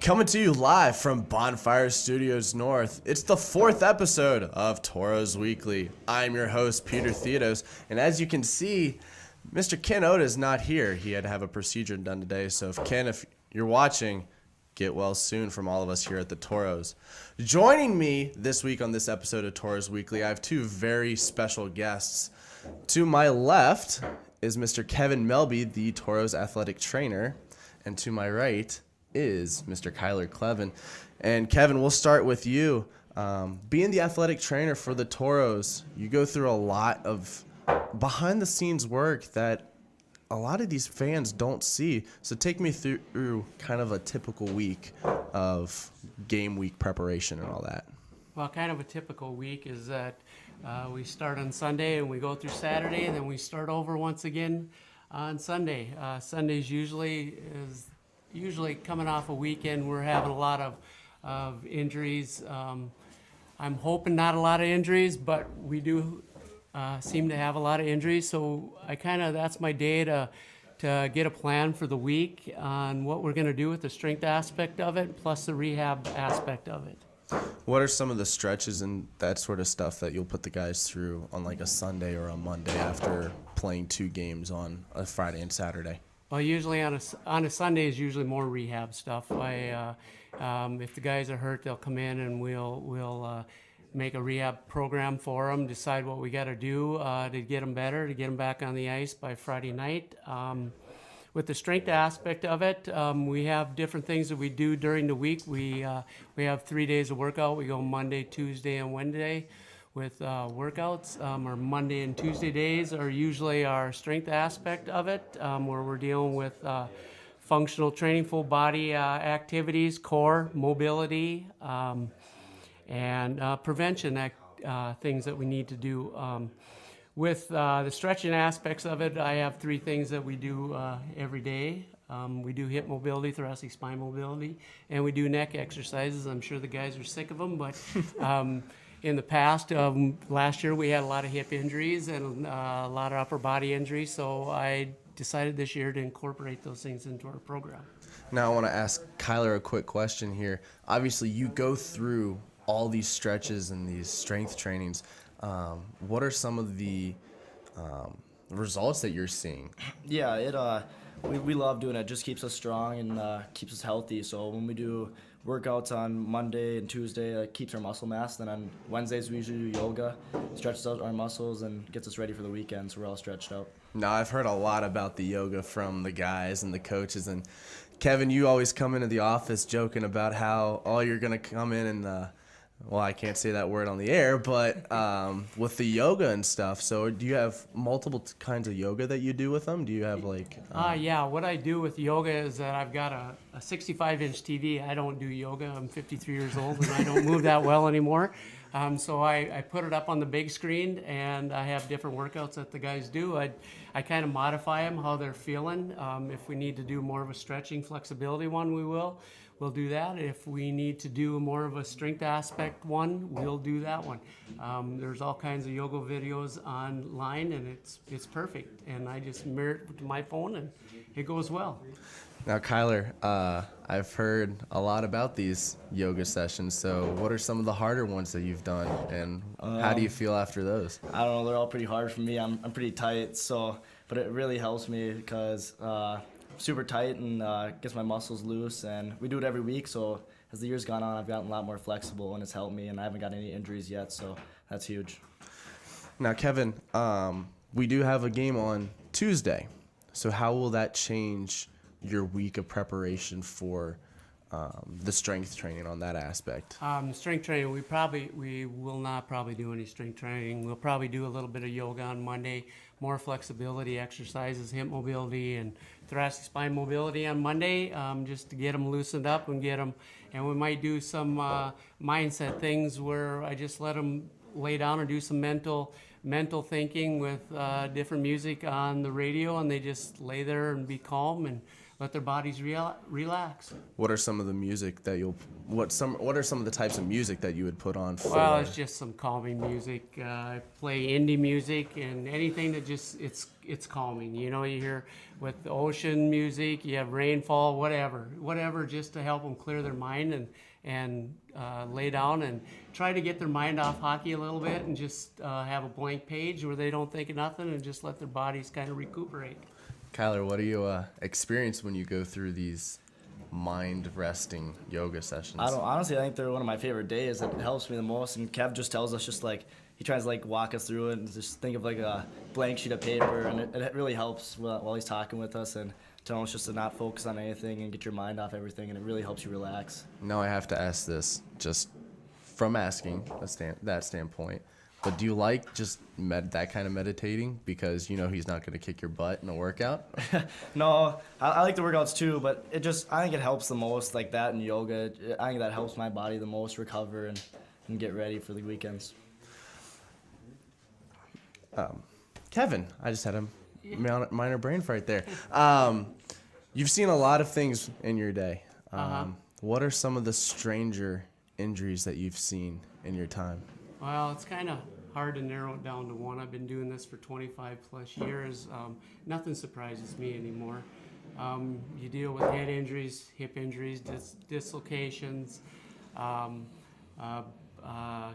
Coming to you live from Bonfire Studios North, it's the 4th episode of Toros Weekly. I'm your host, Peter Theodos, and as you can see, Mr. Ken Oda is not here. He had to have a procedure done today, so if you're watching, get well soon from all of us here at the Toros. Joining me this week on this episode of Toros Weekly, I have two very special guests. To my left is Mr. Kevin Melby, the Toros athletic trainer, and to my right is Mr. Kyler Clevin. And Kevin, we'll start with you. Being the athletic trainer for the Toros, you go through a lot of behind-the-scenes work that a lot of these fans don't see. So take me through kind of a typical week of game week preparation and all that. Well, kind of a typical week is that we start on Sunday and we go through Saturday, and then we start over once again on Sunday. Sunday's usually coming off a weekend. We're having a lot of injuries. I'm hoping not a lot of injuries, but we do seem to have a lot of injuries. So that's my day to get a plan for the week on what we're going to do with the strength aspect of it, plus the rehab aspect of it. What are some of the stretches and that sort of stuff that you'll put the guys through on like a Sunday or a Monday after playing 2 games on a Friday and Saturday? Well, usually on a Sunday is usually more rehab stuff. If the guys are hurt, they'll come in and we'll make a rehab program for them, decide what we got to do to get them better, to get them back on the ice by Friday night. With the strength aspect of it, we have different things that we do during the week. We have 3 days of workout. We go Monday, Tuesday, and Wednesday with workouts. Our Monday and Tuesday days are usually our strength aspect of it, where we're dealing with functional training, full body activities, core, mobility, and prevention things that we need to do. With the stretching aspects of it, I have 3 things that we do every day. We do hip mobility, thoracic spine mobility, and we do neck exercises. I'm sure the guys are sick of them, but in the past, last year we had a lot of hip injuries and a lot of upper body injuries, so I decided this year to incorporate those things into our program. Now I want to ask Kyler a quick question here. Obviously, you go through all these stretches and these strength trainings. What are some of the results that you're seeing? Yeah, we love doing it. It just keeps us strong and keeps us healthy. So when we do workouts on Monday and Tuesday, it keeps our muscle mass. Then on Wednesdays, we usually do yoga, stretches out our muscles and gets us ready for the weekend, so we're all stretched out. Now, I've heard a lot about the yoga from the guys and the coaches. And Kevin, you always come into the office joking about how, you're going to come in and well, I can't say that word on the air, but with the yoga and stuff. So do you have multiple kinds of yoga that you do with them? Do you have like... Yeah, what I do with yoga is that I've got a 65-inch TV. I don't do yoga. I'm 53 years old, and I don't move that well anymore. So I put it up on the big screen, and I have different workouts that the guys do. I kind of modify them, how they're feeling. If we need to do more of a stretching flexibility one, we'll do that. If we need to do more of a strength aspect one, we'll do that one. There's all kinds of yoga videos online, and it's perfect. And I just mirror it to my phone, and it goes well. Now, Kyler, I've heard a lot about these yoga sessions. So what are some of the harder ones that you've done, and how do you feel after those? I don't know. They're all pretty hard for me. I'm pretty tight, but it really helps me because super tight and gets my muscles loose, and we do it every week. So as the year's gone on, I've gotten a lot more flexible, and it's helped me, and I haven't got any injuries yet, so that's huge. Now, Kevin, we do have a game on Tuesday. So how will that change your week of preparation for the strength training on that aspect? Strength training, we will not probably do any strength training. We'll probably do a little bit of yoga on Monday, more flexibility exercises, hip mobility and thoracic spine mobility on Monday, just to get them loosened up and and we might do some mindset things where I just let them lay down and do some mental thinking with different music on the radio, and they just lay there and be calm and let their bodies relax. What are some of the music that what are some of the types of music that you would put on for? Well, it's just some calming music. I play indie music and anything that just it's calming. You know, you hear with the ocean music, you have rainfall, whatever, just to help them clear their mind and lay down and try to get their mind off hockey a little bit and just have a blank page where they don't think of nothing and just let their bodies kind of recuperate. Kyler, what do you experience when you go through these mind resting yoga sessions? Honestly, I think they're one of my favorite days. It helps me the most. And Kev just tells us just like, he tries to like walk us through it and just think of like a blank sheet of paper. And it really helps while he's talking with us and telling us just to not focus on anything and get your mind off everything. And it really helps you relax. Now I have to ask this just from asking that standpoint. But do you like just that kind of meditating because you know he's not going to kick your butt in a workout? No, I like the workouts too, but I think it helps the most, like that in yoga. I think that helps my body the most recover and get ready for the weekends. Kevin, I just had a minor brain fart there. You've seen a lot of things in your day. What are some of the stranger injuries that you've seen in your time? Well, it's kind of hard to narrow it down to one. I've been doing this for 25 plus years. Nothing surprises me anymore. You deal with head injuries, hip injuries, dislocations,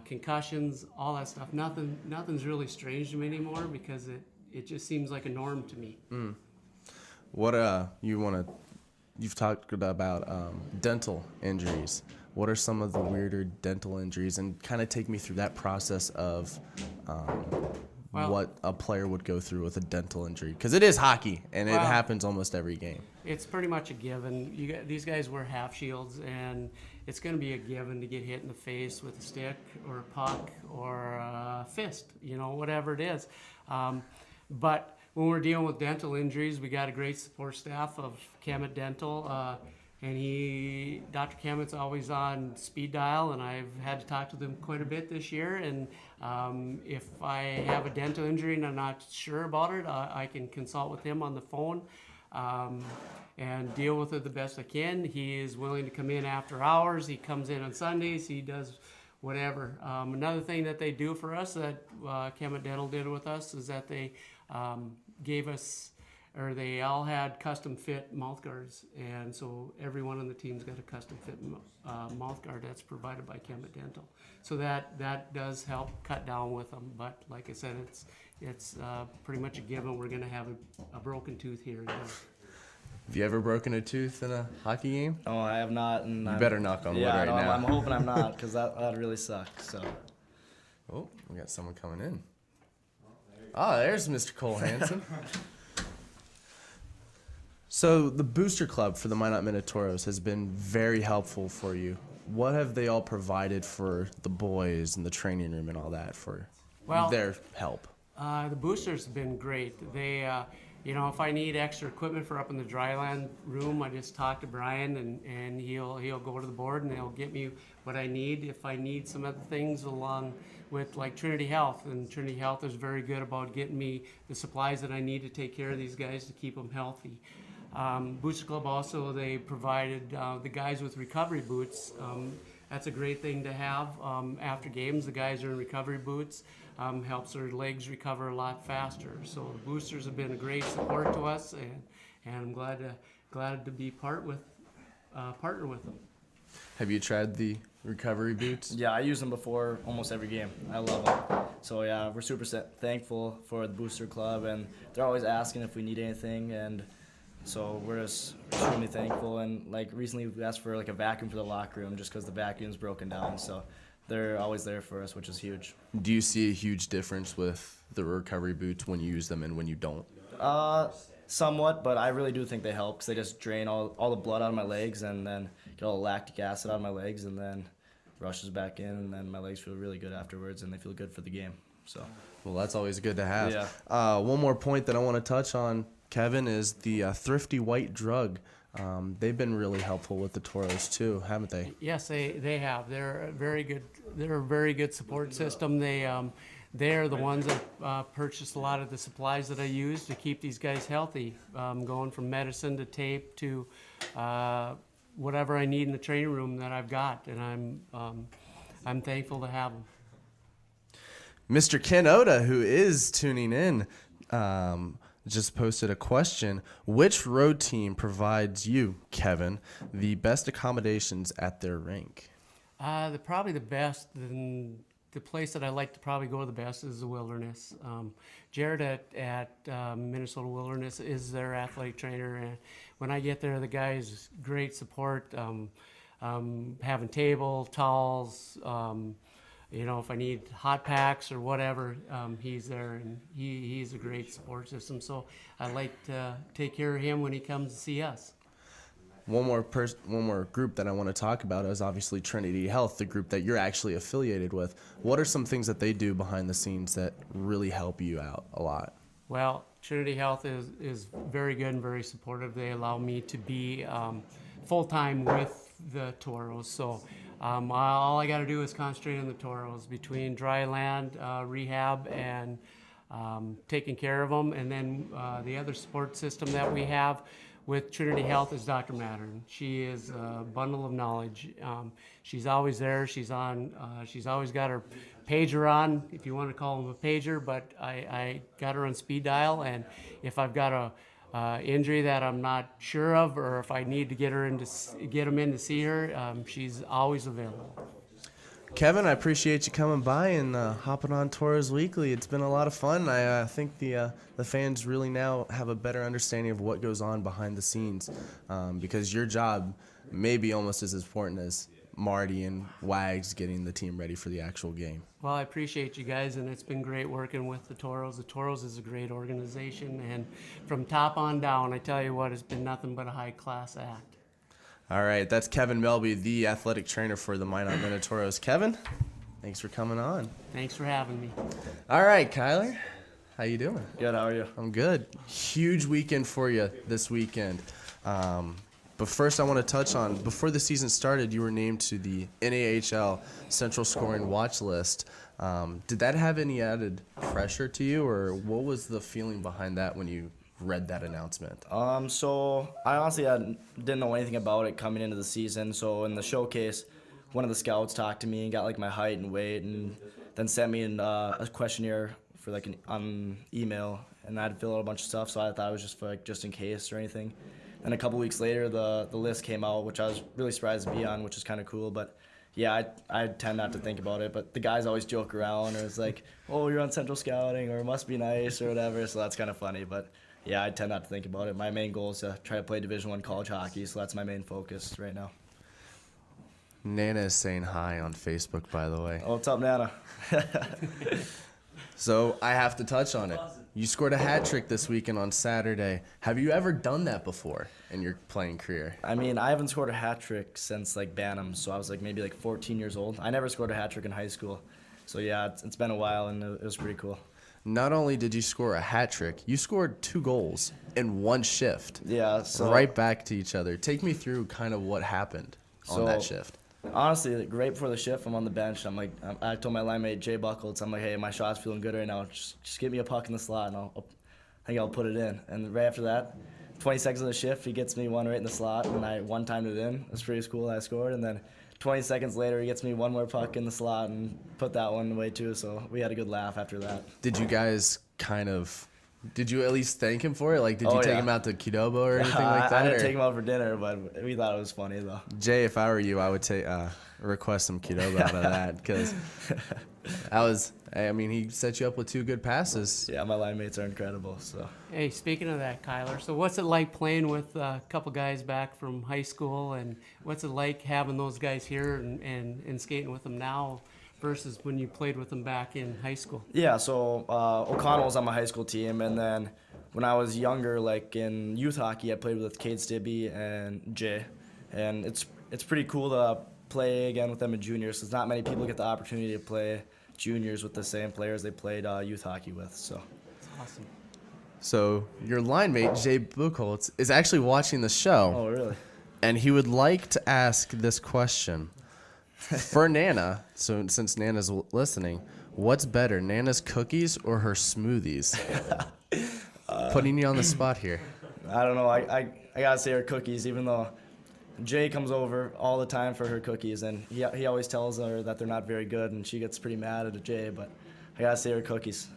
concussions, all that stuff. Nothing's really strange to me anymore because it just seems like a norm to me. What you've talked about dental injuries. What are some of the weirder dental injuries? And kind of take me through that process of what a player would go through with a dental injury. Because it is hockey, and it happens almost every game. It's pretty much a given. These guys wear half shields, and it's going to be a given to get hit in the face with a stick or a puck or a fist, whatever it is. But when we're dealing with dental injuries, we got a great support staff of Kemet Dental. And Dr. Kemet's always on speed dial, and I've had to talk to them quite a bit this year. And if I have a dental injury and I'm not sure about it, I can consult with him on the phone and deal with it the best I can. He is willing to come in after hours. He comes in on Sundays. He does whatever. Another thing that they do for us that Kemet Dental did with us is that they gave us, or they all had custom fit mouth guards, and so every one of the teams got a custom fit mouth guard that's provided by Kemet Dental. So that does help cut down with them. But like I said, it's pretty much a given. We're going to have a broken tooth here and there. Have you ever broken a tooth in a hockey game? Oh, I have not. And you better knock on wood right now. I'm hoping I'm not, because that really sucks. So. Oh, we got someone coming in. There's Mr. Cole Hansen. So the Booster Club for the Minot Minotauros has been very helpful for you. What have they all provided for the boys and the training room and all that for their help? The boosters have been great. They, if I need extra equipment for up in the dryland room, I just talk to Brian and he'll go to the board and he'll get me what I need. If I need some other things along with like Trinity Health, and Trinity Health is very good about getting me the supplies that I need to take care of these guys to keep them healthy. Booster Club also, they provided the guys with recovery boots. That's a great thing to have after games. The guys are in recovery boots. Helps their legs recover a lot faster. So the boosters have been a great support to us, and I'm glad to be partner with them. Have you tried the recovery boots? Yeah, I use them before almost every game. I love them. So yeah, we're super thankful for the Booster Club, and they're always asking if we need anything, and so we're just extremely thankful. And like recently we asked for like a vacuum for the locker room just because the vacuum's broken down. So they're always there for us, which is huge. Do you see a huge difference with the recovery boots when you use them and when you don't? Somewhat, but I really do think they help because they just drain all the blood out of my legs and then get all the lactic acid out of my legs and then rushes back in, and then my legs feel really good afterwards and they feel good for the game. So. Well, that's always good to have. Yeah. One more point that I want to touch on, Kevin, is the Thrifty White Drug. They've been really helpful with the Toros too, haven't they? Yes, they have. They're a very good support system. they're the ones that purchase a lot of the supplies that I use to keep these guys healthy, going from medicine to tape to whatever I need in the training room that I've got, and I'm thankful to have them. Mr. Ken Oda, who is tuning in, just posted a question. Which road team provides you, Kevin, the best accommodations at their rink? Probably the best, the place that I like to probably go the best is the Wilderness. Jared at Minnesota Wilderness is their athletic trainer, and when I get there, the guy's great support, having table, towels, if I need hot packs or whatever, he's there, and he's a great support system. So I like to take care of him when he comes to see us. One more group that I want to talk about is obviously Trinity Health, the group that you're actually affiliated with. What are some things that they do behind the scenes that really help you out a lot? Well, Trinity Health is very good and very supportive. They allow me to be full-time with the Toros. So all I got to do is concentrate on the Toros between dry land, rehab, and taking care of them. And then the other support system that we have with Trinity Health is Dr. Mattern. She is a bundle of knowledge. She's always there. She's always got her pager on, if you want to call them a pager, but I got her on speed dial, and if I've got a injury that I'm not sure of, or if I need to get them in to see her, she's always available. Kevin, I appreciate you coming by and hopping on Toros Weekly. It's been a lot of fun. I think the fans really now have a better understanding of what goes on behind the scenes, because your job may be almost as important as Marty and Wags getting the team ready for the actual game. Well, I appreciate you guys, and it's been great working with the Toros. The Toros is a great organization, and from top on down, I tell you what, it's been nothing but a high-class act. All right, that's Kevin Melby, the athletic trainer for the Minot Minotauros. Kevin, thanks for coming on. Thanks for having me. All right, Kyler, how you doing? Good, how are you? I'm good. Huge weekend for you this weekend. But first I want to touch on, before the season started, you were named to the NAHL Central Scoring Watch List. Did that have any added pressure to you, or what was the feeling behind that when you read that announcement? So I honestly didn't know anything about it coming into the season. So in the showcase, one of the scouts talked to me and got like my height and weight, and then sent me a questionnaire for like on email, and I had to fill out a bunch of stuff. So I thought it was just for like just in case or anything. And a couple weeks later, the list came out, which I was really surprised to be on, which is kind of cool. But yeah, I tend not to think about it. But the guys always joke around, or it's like, oh, you're on Central Scouting, or it must be nice, or whatever. So that's kind of funny. But yeah, I tend not to think about it. My main goal is to try to play Division I college hockey, so that's my main focus right now. Nana is saying hi on Facebook, by the way. Oh, what's up, Nana? So I have to touch on it. You scored a hat trick this weekend on Saturday. Have you ever done that before in your playing career? I mean, I haven't scored a hat trick since like Bantam, so I was like maybe like 14 years old. I never scored a hat trick in high school. So yeah, it's been a while, and it was pretty cool. Not only did you score a hat trick, you scored 2 goals in one shift. Yeah, so right back to each other. Take me through kind of what happened on that shift. Honestly, like, right before the shift, I'm on the bench. I'm like, I told my line mate Jay Buckles, I'm like, hey, my shot's feeling good right now. Just get me a puck in the slot, and I think I'll put it in. And right after that, 20 seconds of the shift, he gets me one right in the slot, and I one-timed it in. It was pretty cool. I scored, and then 20 seconds later, he gets me one more puck in the slot and put that one away too. So we had a good laugh after that. Did you guys did you at least thank him for it? Like, did you take him out to Qdoba or anything like that? I didn't take him out for dinner, but we thought it was funny though. Jay, if I were you, I would request some Qdoba out of that, because he set you up with 2 good passes. Yeah, my line mates are incredible. So. Hey, speaking of that, Kyler, so what's it like playing with a couple guys back from high school, and what's it like having those guys here and skating with them now versus when you played with them back in high school? Yeah, so O'Connell was on my high school team, and then when I was younger, like in youth hockey, I played with Cade Stibbe and Jay, and it's pretty cool to play again with them in juniors, because not many people get the opportunity to play juniors with the same players they played youth hockey with. So. That's awesome. So your line mate, Jay Buchholz, is actually watching the show. Oh, really? And he would like to ask this question. For Nana, so since Nana's listening, What's better, Nana's cookies or her smoothies? Putting you on the spot here. I don't know. I gotta say her cookies, even though Jay comes over all the time for her cookies, and he always tells her that they're not very good, and she gets pretty mad at Jay, but I gotta say her cookies.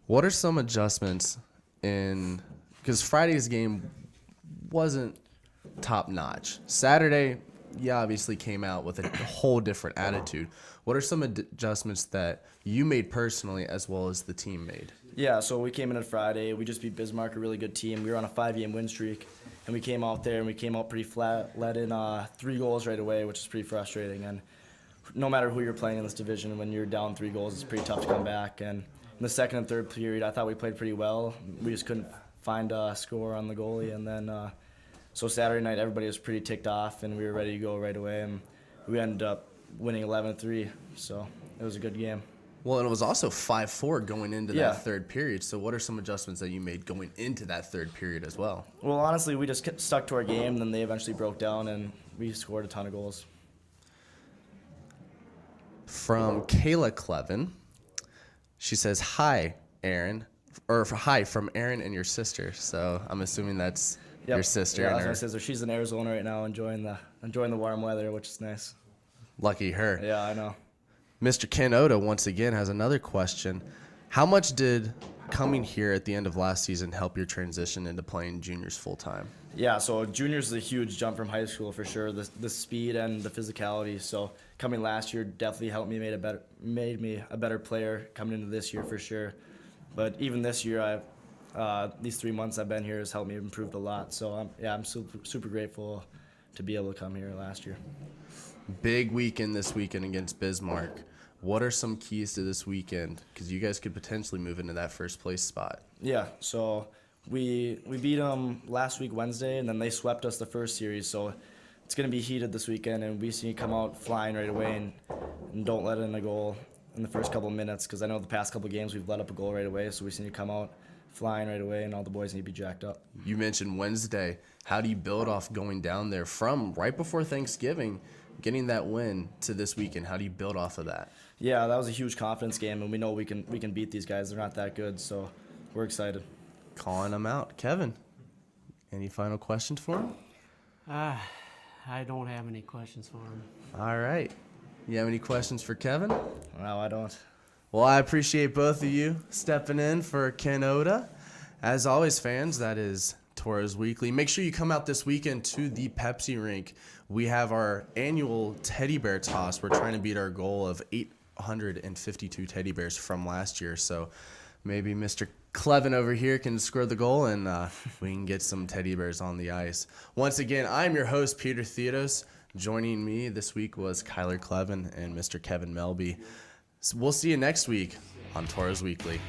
What are some adjustments in, because Friday's game wasn't top notch. Saturday, you obviously came out with a whole different attitude. What are some adjustments that you made personally as well as the team made? Yeah, so we came in on Friday. We just beat Bismarck, a really good team. We were on a 5-game win streak, and we came out there and we came out pretty flat, let in 3 goals right away, which is pretty frustrating. And no matter who you're playing in this division, when you're down 3 goals, it's pretty tough to come back. And in the second and third period, I thought we played pretty well. We just couldn't find a score on the goalie. And then, so Saturday night, everybody was pretty ticked off, and we were ready to go right away. And we ended up winning 11-3, so it was a good game. Well, and it was also 5-4 going into that third period. So what are some adjustments that you made going into that third period as well? Well, honestly, we just stuck to our game, and then they eventually broke down, and we scored a ton of goals. From Kayla Clevin, she says, hi, Aaron, or hi from Aaron and your sister. So I'm assuming that's your sister. Yeah, and that's her. my sister. She's in Arizona right now, enjoying the warm weather, which is nice. Lucky her. Yeah, I know. Mr. Ken Oda, once again, has another question. How much did coming here at the end of last season help your transition into playing juniors full-time? Yeah, so juniors is a huge jump from high school for sure, the speed and the physicality. So coming last year definitely helped me, made me a better player coming into this year for sure. But even this year, these 3 months I've been here has helped me improve a lot. So I'm super grateful to be able to come here last year. Big weekend this weekend against Bismarck. What are some keys to this weekend? Because you guys could potentially move into that first place spot. Yeah, so we beat them last week Wednesday, and then they swept us the first series. So it's going to be heated this weekend, and we just need to come out flying right away and don't let in a goal in the first couple of minutes, because I know the past couple of games we've let up a goal right away, so we just need to come out flying right away, and all the boys need to be jacked up. You mentioned Wednesday. How do you build off going down there from right before Thanksgiving, getting that win to this weekend? How do you build off of that? Yeah, that was a huge confidence game, and we know we can beat these guys. They're not that good, so we're excited. Calling them out. Kevin, any final questions for him? I don't have any questions for him. All right. You have any questions for Kevin? No, I don't. Well, I appreciate both of you stepping in for Ken Oda. As always, fans, that is Toros Weekly. Make sure you come out this weekend to the Pepsi rink. We have our annual teddy bear toss. We're trying to beat our goal of 852 teddy bears from last year. So maybe Mr. Clevin over here can score the goal, and we can get some teddy bears on the ice. Once again, I'm your host, Peter Theodos. Joining me this week was Kyler Clevin and Mr. Kevin Melby. So we'll see you next week on Toros Weekly.